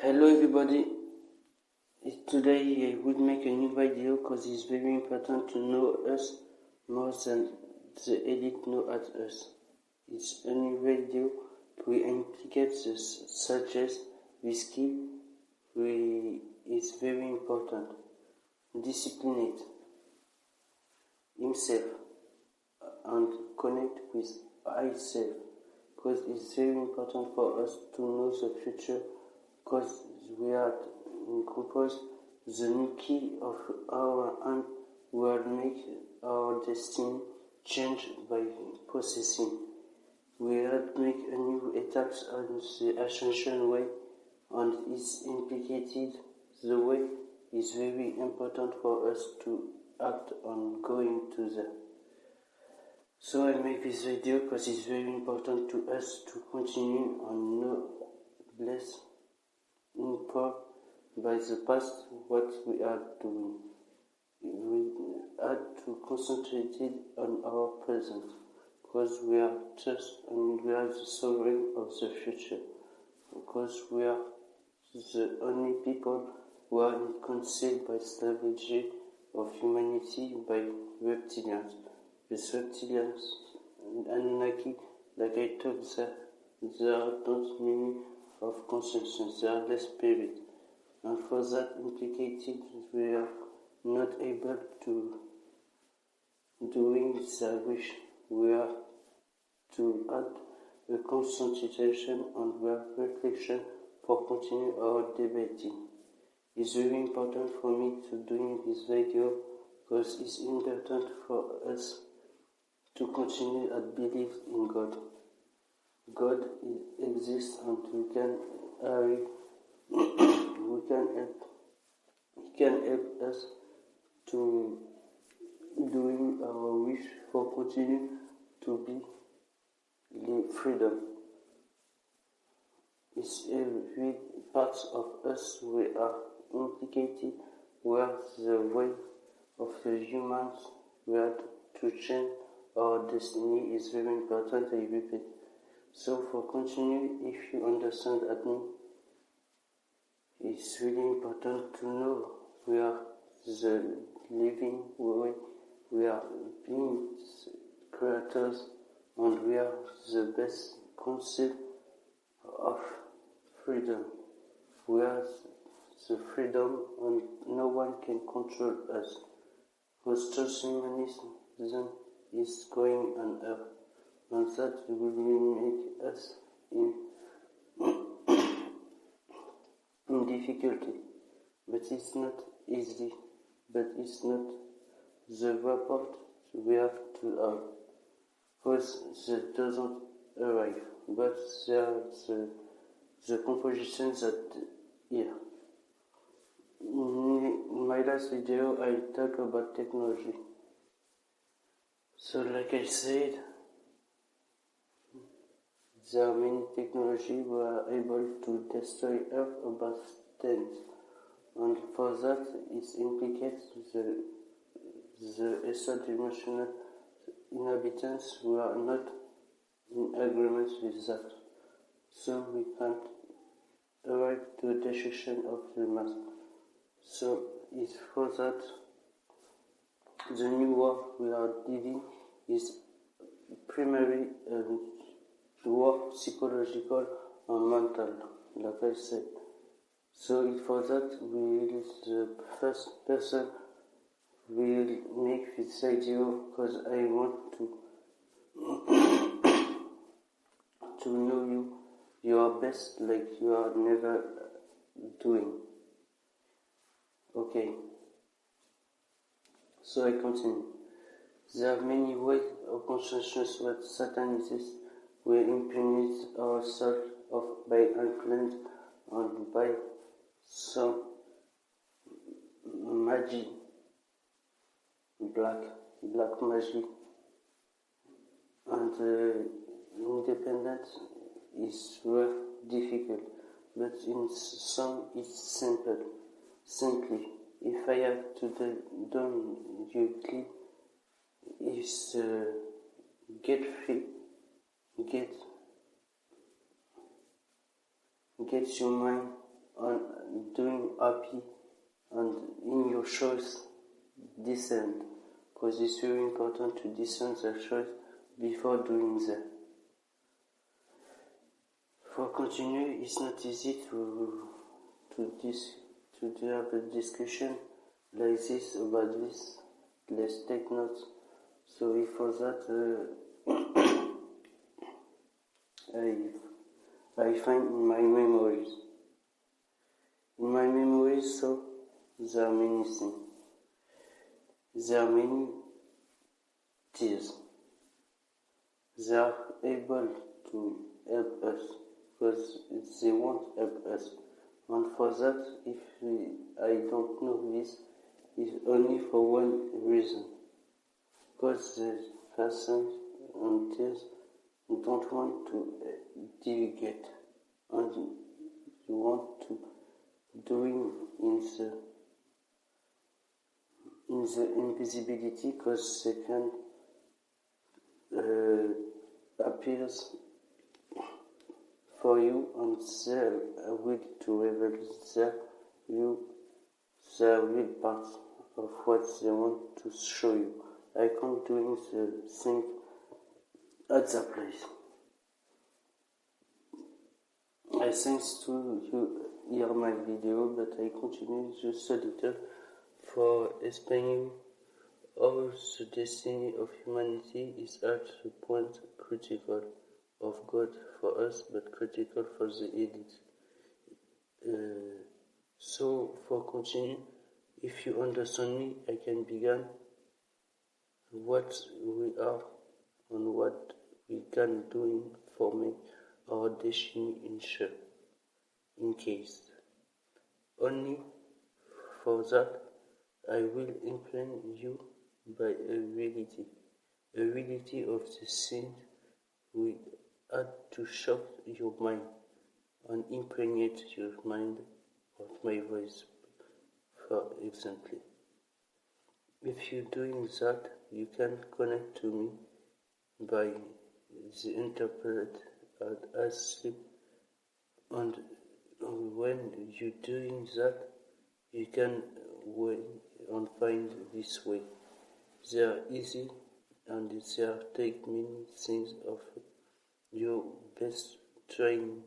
Hello everybody, today I would make a new video because it's very important to know us more than the elite know at us. It's a new video to implicate the subject we skip, is very important. Disciplinate himself and connect with hightself because it's very important for us to know the future because we are composed the new key of our hand will make our destiny change by processing. We have make a new attacks on the ascension way and is implicated the way is very important for us to act on going to there. So I make this video because it's very important to us to continue and no less improve by the past what we are doing. We have to concentrate on our present because we are just and we are the sovereign of the future because we are the only people who are concealed by slavery of humanity by reptilians. The reptilians and Anunnaki, like I told that, they are not meaning of consciousness, they are less spirit. And for that implicated, we are not able to doing their wish. We are to add a concentration on their reflection for continue our debating. It's very important for me to doing this video because it's important for us to continue and believe in God. God exists and we can help us to doing our wish for continue to be in freedom. It's every part of us we are implicated where the way of the humans we have to change our destiny is very important, I repeat. So for continue, if you understand at me, it's really important to know we are the living way, we are being creators, and we are the best concept of freedom. We are the freedom and no one can control us. Because transhumanism is going on earth. And that will make us in difficulty. But it's not easy. But it's not the report we have to have. Because that doesn't arrive. But there are the compositions that here. In my last video I talk about technology. So like I said, there are many technologies who are able to destroy Earth about things, and for that it implicates the extra-dimensional inhabitants who are not in agreement with that. So we can't arrive to a destruction of the mass. So it's for that the new war we are living is primarily war psychological and mental, like I said. So for that the first person will make this video because I want to know you are best like you are never doing. Okay. So I continue. There are many ways of consciousness what Satan is. We impregnate ourselves by influence and by some magic, black magic, and independence is very difficult, but in some it's simple. Simply, if I have to done you click is get free, get your mind and doing happy, and in your choice discern, because it's very important to discern the choice before doing that. For continue, it's not easy to have a discussion like this about this. Let's take notes. So if for that I find in my memories. In my memories, so there are many things. There are many tears. They are able to help us because they won't help us. And for that, I don't know this, is only for one reason. Because the person on tears don't want to divulgate, and you want to doing in the invisibility, because they can appears for you, and they will to reveal their real part of what they want to show you. I can't doing the thing at the place. I thanks to you hear my video, but I continue just a little for explaining how the destiny of humanity is at the point critical of God for us, but critical for the elite. So for continue, if you understand me, I can begin what we are and what we can do for make our destiny ensure, in case. Only for that I will implement you by a reality of the sin we had to shock your mind and impregnate your mind of my voice, for example. If you're doing that, you can connect to me by the interpelate as sleep, and when you're doing that, you can wait and find this way. They are easy, and they are take many things of your best training.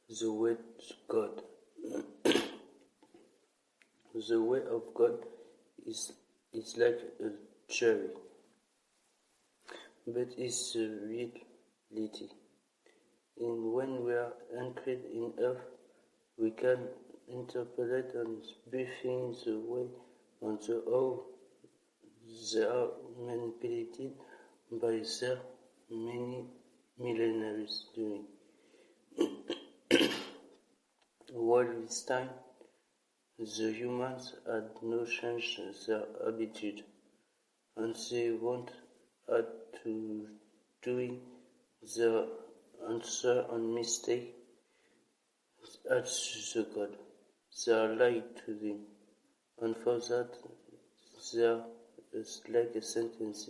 The way of God. The way of God is like a cherry, but it's a reality. And when we are anchored in earth, we can interpolate and briefing the way and the how they are manipulated by their many millenaries doing. While this time, the humans had no change their attitude, and they won't add to doing their answer and mistake at the God. They are lied to them, and for that there is like a sentence.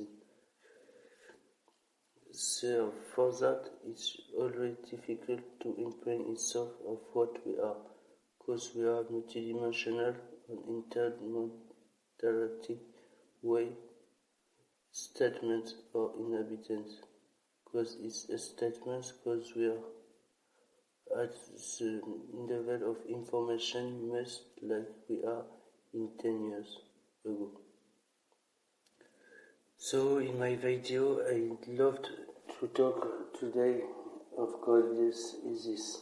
So for that it's always difficult to imprint itself of what we are, because we are multidimensional and intermodality way statements or inhabitants, because it's a statement because we are at the level of information most like we are in 10 years ago. So in my video I loved to talk today of God is this,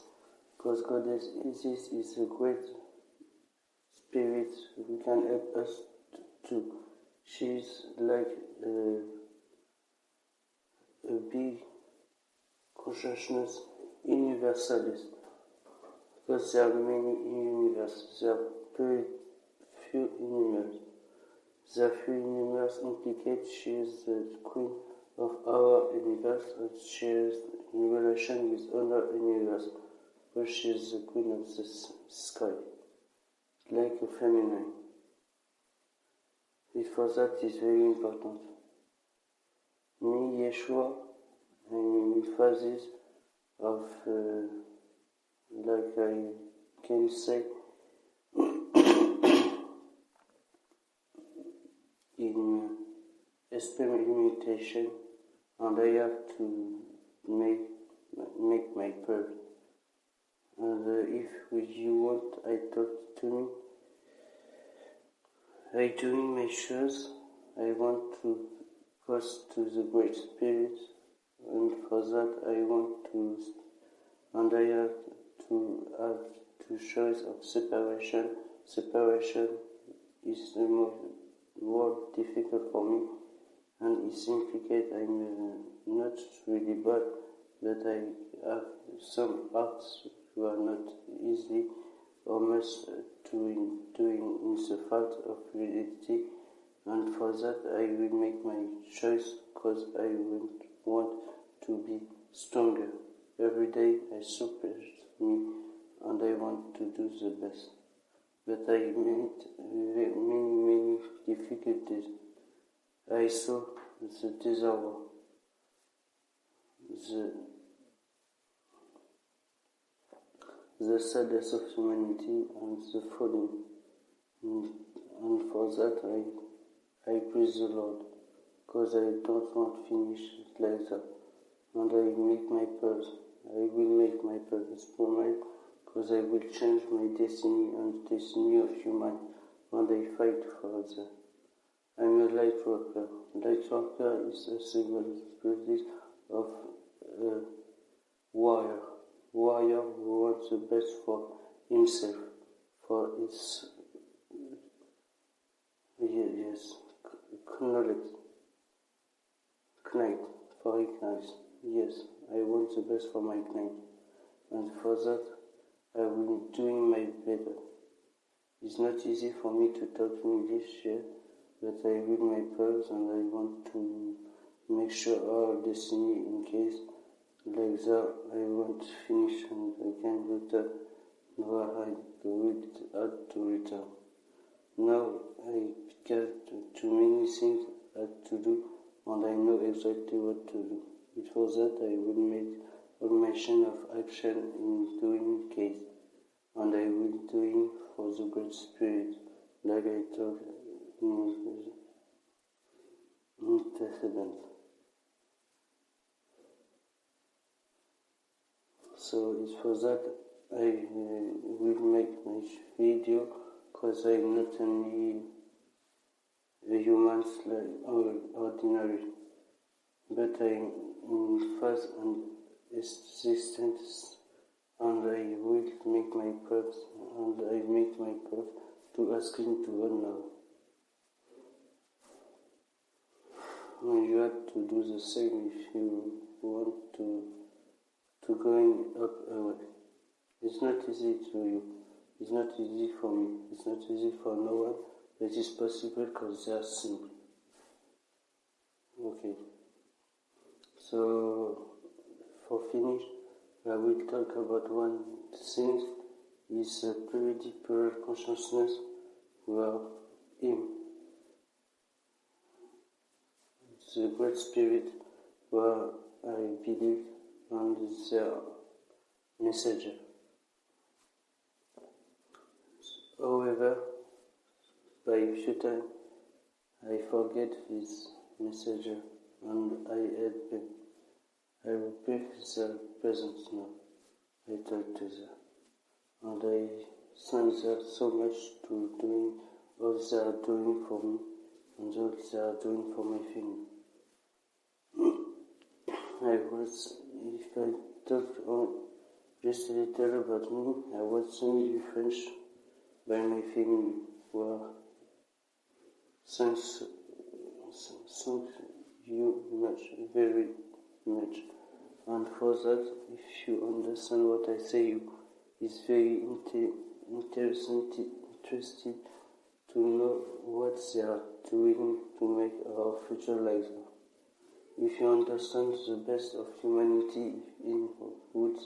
because God is a great spirit who can help us to. She's like a big consciousness universalist, because there are many universes, there are very few universes. The few universe implicate she is the queen of our universe, and she is in relation with other universe, but she is the queen of the sky, like a feminine. Before that is very important. Me, Yeshua, I'm in phases of, like I can say, in experimentation, and I have to make my pearl. And if you want, I talk to me. I doing my shows. I want to pass to the Great Spirit, and for that I want to, and I have two choice of separation. Separation is the more difficult for me, and it implicates I'm not really bad, but I have some acts who are not easy or must doing in the fact of reality, and for that I will make my choice because I want to be stronger. Every day I support me and I want to do the best. But I met many difficulties. I saw the disaster, the sadness of humanity and the falling. And for that I praise the Lord, because I don't want to finish like that. And I make my purpose. I will make my purpose for my, because I will change my destiny and the destiny of human, and I fight for that. I'm a light worker. Light worker is a symbol of a warrior. Warrior who wants the best for himself, for his knight, for his knight. Yes, I want the best for my knight, and for that I will be doing my better. It's not easy for me to talk English here, but I read my prayers and I want to make sure our destiny in case like that I want to finish and I can return where I had to return. Now I get too many things I had to do and I know exactly what to do. Before that I will make a mention of action in doing case, and I will doing for the Great Spirit, like I talked in precedent. So it's for that I will make my video, because I'm not only a human or ordinary, but I'm in fast and existence, and I will make my purpose, and I make my purpose to asking to God now. And you have to do the same if you want to going up away. It's not easy to you. It's not easy for me. It's not easy for no one. But it's possible because they are simple. Okay. So, for finish, I will talk about one thing. Is a very deeper consciousness where Him, the Great Spirit, where I believe, and their messenger. However, by a few times, I forget his messenger, and I help him. I repeat their presence now. I talk to them, and I thank them so much to doing all they are doing for me, and all they are doing for my family. If I talk just a little about me, I was suddenly French by my family, where thanks you much, very much. And for that, if you understand what I say, it's very interesting to know what they are doing to make our future life. If you understand the best of humanity in woods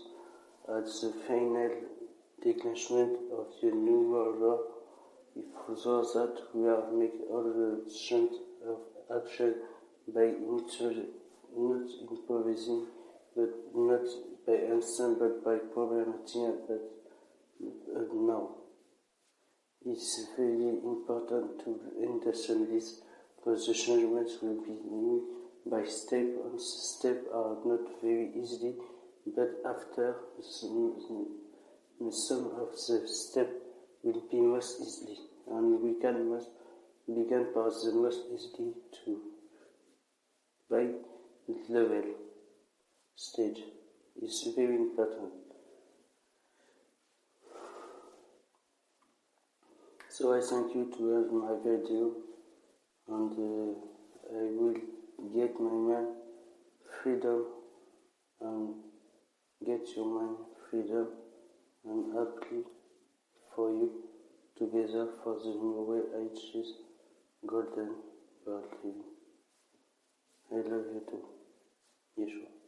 at the final declenchment of the New World War, if so that we are making all the strength of action by not improvising but not by Einstein, but by problematic that now. It's very important to understand this, because the changements will be made by step, and step are not very easy, but after some of the steps will be most easily, and we can must begin by the most easily to by level stage. It's very important. So I thank you to have my video, and I will get my mind freedom and get your mind freedom and happy for you together for the new way I choose golden world living. I love you too, Yeshua.